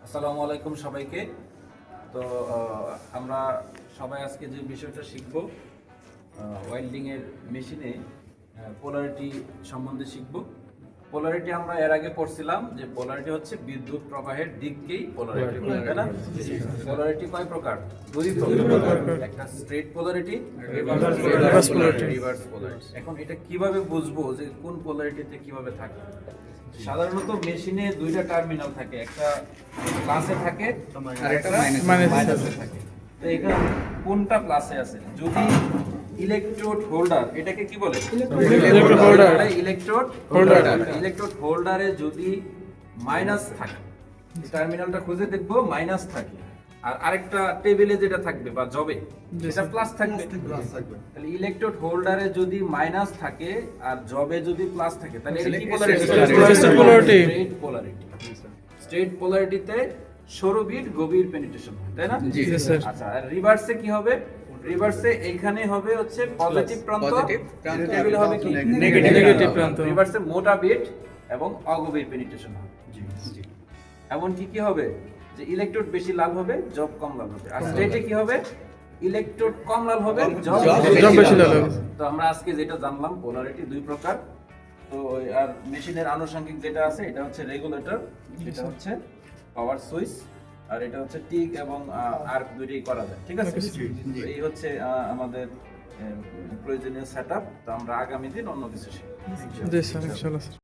আসসালামু আলাইকুম সবাইকে। তো আমরা সবাই আজকে যে বিষয়টা শিখব, ওয়েল্ডিং এর মেশিনে পোলারিটি সম্বন্ধে শিখব। পোলারিটি আমরা এর আগে পড়ছিলাম যে পোলারিটি হচ্ছে বিদ্যুৎ প্রবাহের দিককেই পোলারিটি, তাই না? পোলারিটি কয় প্রকার? দুই প্রকার, একটা স্ট্রেট পোলারিটি, রিভার্স পোলারিটি। এখন এটা কিভাবে বুঝবো যে কোন পোলারিটিতে কিভাবে থাকে? সাধারণত মেশিনে দুইটা টার্মিনাল থাকে, একটা প্লাসে থাকে আর একটা মাইনাসে থাকে। তো এখানে কোনটা প্লাসে আছে? যদি ইলেকট্রোড হোল্ডার, এটাকে কি বলে? ইলেকট্রোড হোল্ডারে যদি মাইনাস থাকে, টার্মিনালটা খুঁজে দেখবো মাইনাস থাকে, আর আরেকটা টেবিলে যেটা থাকবে বা জবে সেটা প্লাস থাকবে। তাহলে ইলেকট্রোড হোল্ডারে যদি মাইনাস থাকে আর জবে যদি প্লাস থাকে, তাহলে এটা কি পোলারিটি? Straight polarity. স্ট্রেট পোলারিটিতে সরু বিট গভীর পেনিট্রেশন, তাই না? আচ্ছা, আর রিভার্সে কি হবে? রিভার্সে এইখানে হবে হচ্ছে পজিটিভ প্রান্ত, টেবিলে হবে কি নেগেটিভ প্রান্ত। রিভার্সে মোটা বিট এবং অগভীর পেনিট্রেশন হবে। এমন কি হবে যে ইলেকট্রোড বেশি লাল হবে, জব কম লাল হবে। আর স্ট্রেটে কি হবে? ইলেকট্রোড কম লাল হবে, জব বেশি লাল হবে। তো আমরা আজকে যেটা জানলাম, পোলারিটি দুই প্রকার। তো আর মেশিনের আনুষঙ্গিক যেটা আছে, এটা হচ্ছে রেগুলেটর, এটা হচ্ছে পাওয়ার সুইচ, আর এটা হচ্ছে টিক এবং আর্ক দুইটাই করা যায়, ঠিক আছে? তো এই হচ্ছে আমাদের প্রয়োজনীয় সেটআপ। তো আমরা আগামী দিন অন্য কিছু শিখব।